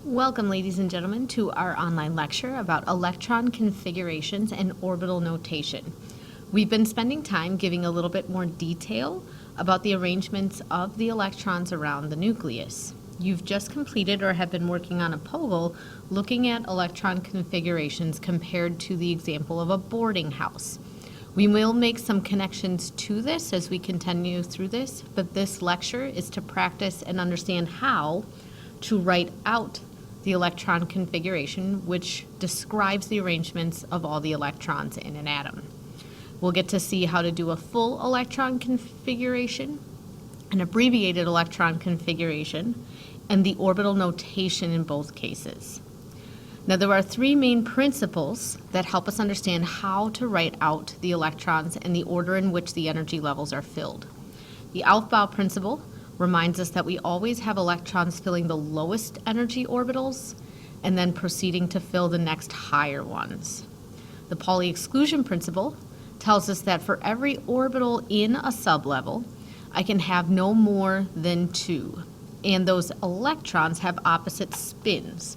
Welcome, ladies and gentlemen, to our online lecture about electron configurations and orbital notation. We've been spending time giving a little bit more detail about the arrangements of the electrons around the nucleus. You've just completed or have been working on a POGL looking at electron configurations compared to the example of a boarding house. We will make some connections to this as we continue through this, but this lecture is to practice and understand how to write out the electron configuration, which describes the arrangements of all the electrons in an atom. We'll get to see how to do a full electron configuration, an abbreviated electron configuration, and the orbital notation in both cases. Now, there are three main principles that help us understand how to write out the electrons and the order in which the energy levels are filled. The Aufbau principle reminds us that we always have electrons filling the lowest energy orbitals and then proceeding to fill the next higher ones. The Pauli exclusion principle tells us that for every orbital in a sublevel, I can have no more than two, and those electrons have opposite spins.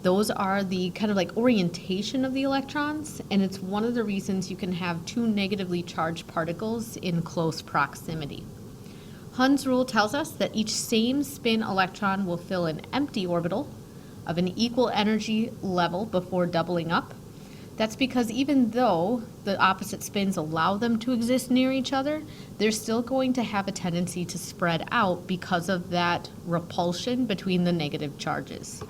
Those are the kind of like orientation of the electrons, and it's one of the reasons you can have two negatively charged particles in close proximity. Hund's rule tells us that each same spin electron will fill an empty orbital of an equal energy level before doubling up. That's because even though the opposite spins allow them to exist near each other, they're still going to have a tendency to spread out because of that repulsion between the negative charges.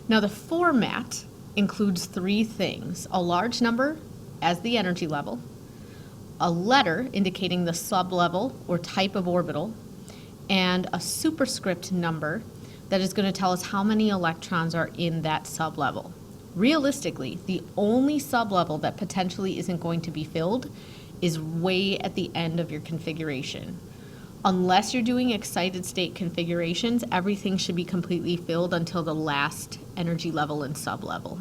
Now, the format includes three things: a large number as the energy level, a letter indicating the sublevel or type of orbital, and a superscript number that is going to tell us how many electrons are in that sublevel. Realistically, the only sublevel that potentially isn't going to be filled is way at the end of your configuration. Unless you're doing excited state configurations, everything should be completely filled until the last energy level and sublevel.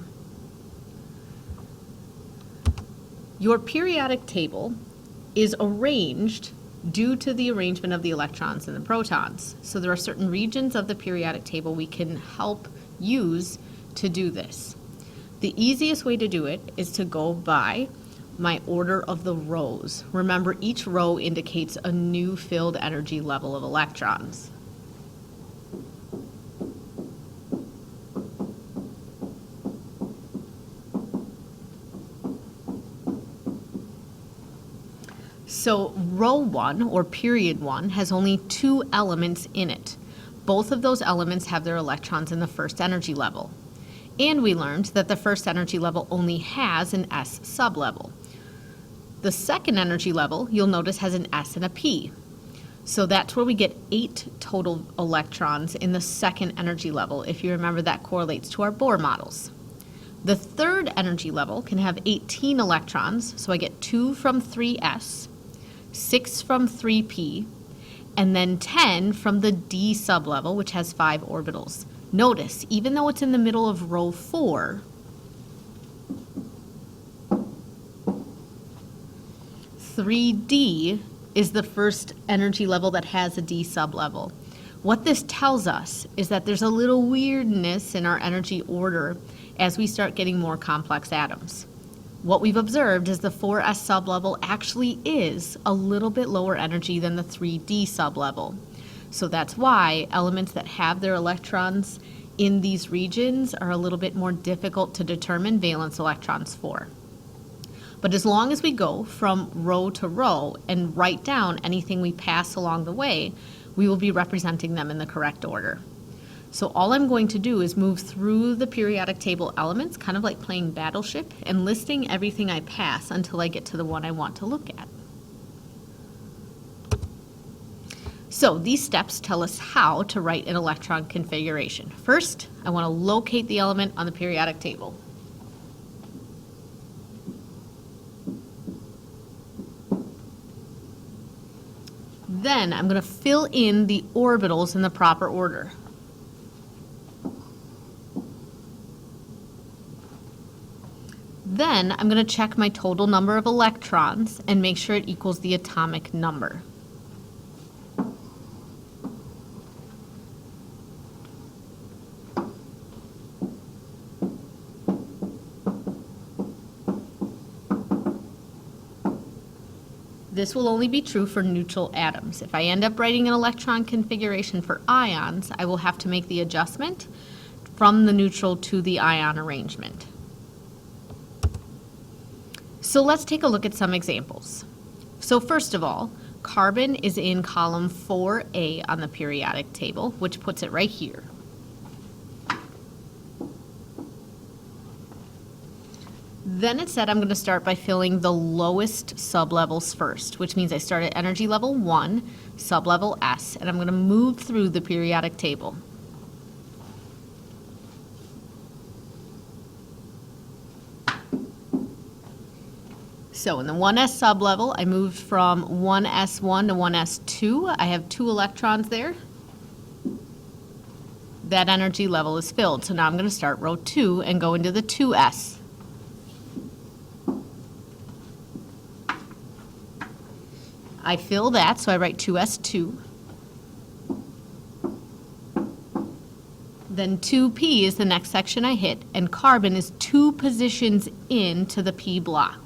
Your periodic table is arranged due to the arrangement of the electrons and the protons. So there are certain regions of the periodic table we can help use to do this. The easiest way to do it is to go by my order of the rows. Remember, each row indicates a new filled energy level of electrons. So row 1, or period 1, has only two elements in it. Both of those elements have their electrons in the first energy level. And we learned that the first energy level only has an S sublevel. The second energy level, you'll notice, has an S and a P. So that's where we get 8 total electrons in the second energy level. If you remember, that correlates to our Bohr models. The third energy level can have 18 electrons, so I get 2 from 3S, 6 from 3p, and then 10 from the D sublevel, which has 5 orbitals. Notice, even though it's in the middle of row 4, 3D is the first energy level that has a D sublevel. What this tells us is that there's a little weirdness in our energy order as we start getting more complex atoms. What we've observed is the 4s sublevel actually is a little bit lower energy than the 3d sublevel. So that's why elements that have their electrons in these regions are a little bit more difficult to determine valence electrons for. But as long as we go from row to row and write down anything we pass along the way, we will be representing them in the correct order. So all I'm going to do is move through the periodic table elements, kind of like playing Battleship, and listing everything I pass until I get to the one I want to look at. So these steps tell us how to write an electron configuration. First, I want to locate the element on the periodic table. Then I'm going to fill in the orbitals in the proper order. Then I'm going to check my total number of electrons and make sure it equals the atomic number. This will only be true for neutral atoms. If I end up writing an electron configuration for ions, I will have to make the adjustment from the neutral to the ion arrangement. So let's take a look at some examples. So first of all, carbon is in column 4A on the periodic table, which puts it right here. Then it said I'm going to start by filling the lowest sublevels first, which means I start at energy level 1, sublevel S, and I'm going to move through the periodic table. So in the 1s sublevel, I moved from 1s1 to 1s2. I have 2 electrons there. That energy level is filled. So now I'm going to start row 2 and go into the 2s. I fill that, so I write 2s2. Then 2p is the next section I hit, and carbon is 2 positions into the p block.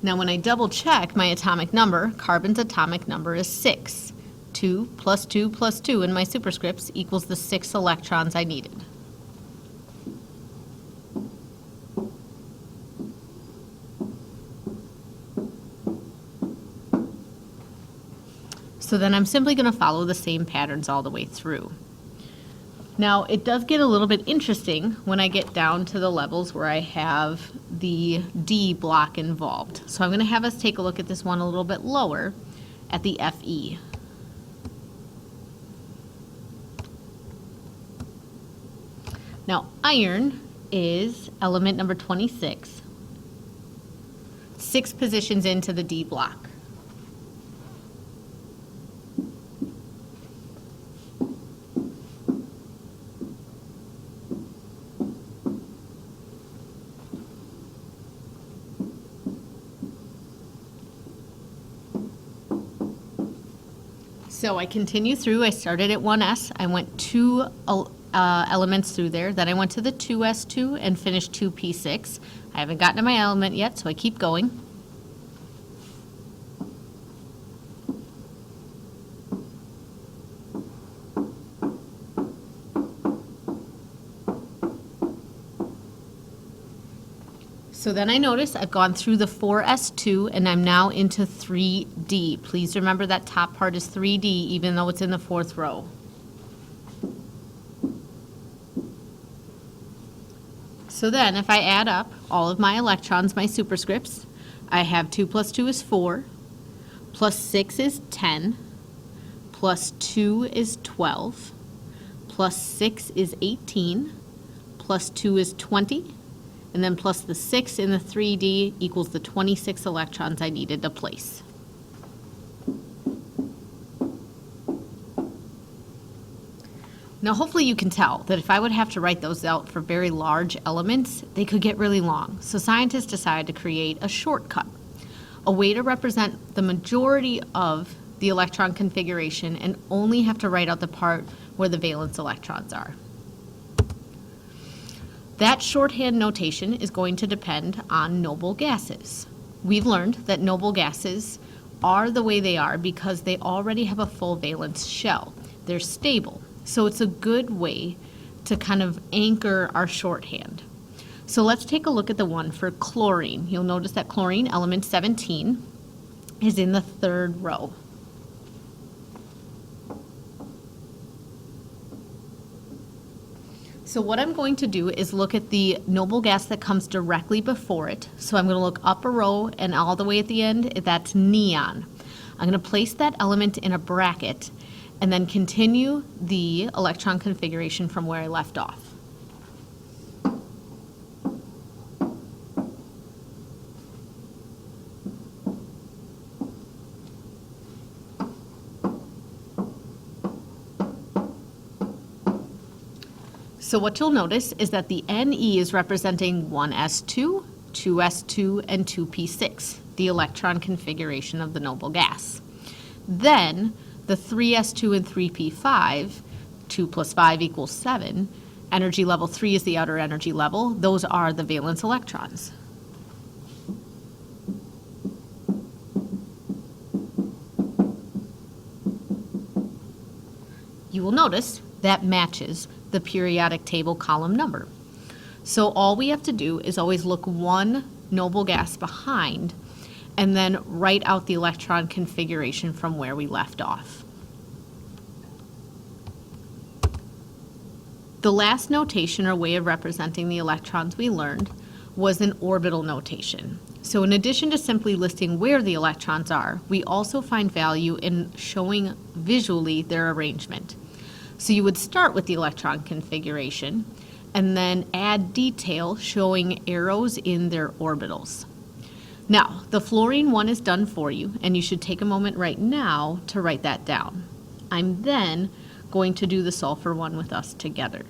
Now when I double check my atomic number, carbon's atomic number is 6. 2 plus 2 plus 2 in my superscripts equals the 6 electrons I needed. So then I'm simply going to follow the same patterns all the way through. Now, it does get a little bit interesting when I get down to the levels where I have the D block involved. So I'm going to have us take a look at this one a little bit lower at the Fe. Now, iron is element number 26, 6 positions into the D block. So I continue through. I started at 1s. I went 2 elements through there. Then I went to the 2s2 and finished 2p6. I haven't gotten to my element yet, so I keep going. So then I notice I've gone through the 4s2 and I'm now into 3d. Please remember that top part is 3d even though it's in the 4th row. So then if I add up all of my electrons, my superscripts, I have 2 plus 2 is 4, plus 6 is 10, plus 2 is 12, plus 6 is 18, plus 2 is 20, and then plus the 6 in the 3D equals the 26 electrons I needed to place. Now hopefully you can tell that if I would have to write those out for very large elements, they could get really long. So scientists decided to create a shortcut, a way to represent the majority of the electron configuration and only have to write out the part where the valence electrons are. That shorthand notation is going to depend on noble gases. We've learned that noble gases are the way they are because they already have a full valence shell. They're stable, so it's a good way to kind of anchor our shorthand. So let's take a look at the one for chlorine. You'll notice that chlorine element 17 is in the 3rd row. So what I'm going to do is look at the noble gas that comes directly before it. So I'm going to look up a row and all the way at the end, that's neon. I'm going to place that element in a bracket and then continue the electron configuration from where I left off. So what you'll notice is that the Ne is representing 1s2, 2s2, and 2p6, the electron configuration of the noble gas. Then the 3s2 and 3p5, 2 plus 5 equals 7, Energy level 3 is the outer energy level. Those are the valence electrons. You will notice that matches the periodic table column number. So all we have to do is always look one noble gas behind and then write out the electron configuration from where we left off. The last notation or way of representing the electrons we learned was an orbital notation. So in addition to simply listing where the electrons are, we also find value in showing visually their arrangement. So you would start with the electron configuration and then add detail showing arrows in their orbitals. Now, the fluorine one is done for you, and you should take a moment right now to write that down. I'm then going to do the sulfur one with us together.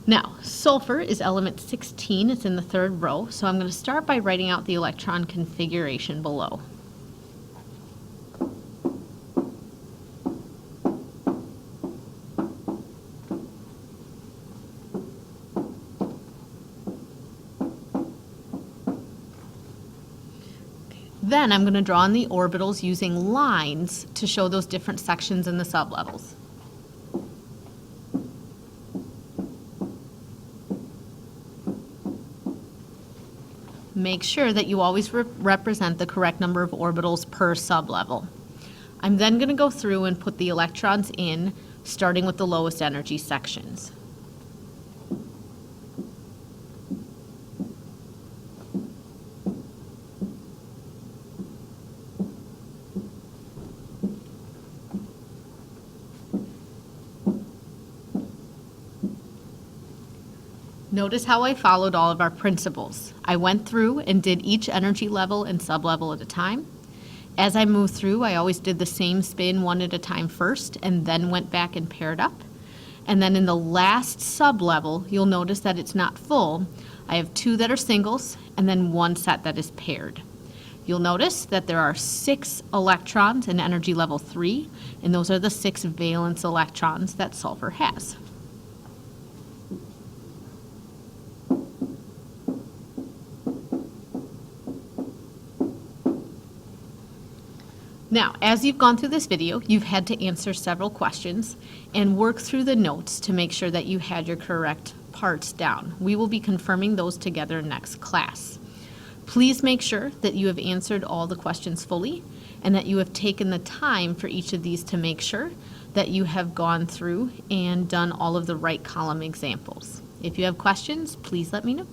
Now, sulfur is element 16. It's in the third row, so I'm going to start by writing out the electron configuration below. Then I'm going to draw in the orbitals using lines to show those different sections in the sublevels. Make sure that you always represent the correct number of orbitals per sublevel. I'm then going to go through and put the electrons in, starting with the lowest energy sections. Notice how I followed all of our principles. I went through and did each energy level and sublevel at a time. As I moved through, I always did the same spin one at a time first and then went back and paired up. And then in the last sublevel, you'll notice that it's not full. I have 2 that are singles and then 1 set that is paired. You'll notice that there are 6 electrons in energy level 3, and those are the 6 valence electrons that sulfur has. Now, as you've gone through this video, you've had to answer several questions and work through the notes to make sure that you had your correct parts down. We will be confirming those together next class. Please make sure that you have answered all the questions fully and that you have taken the time for each of these to make sure that you have gone through and done all of the right column examples. If you have questions, please let me know.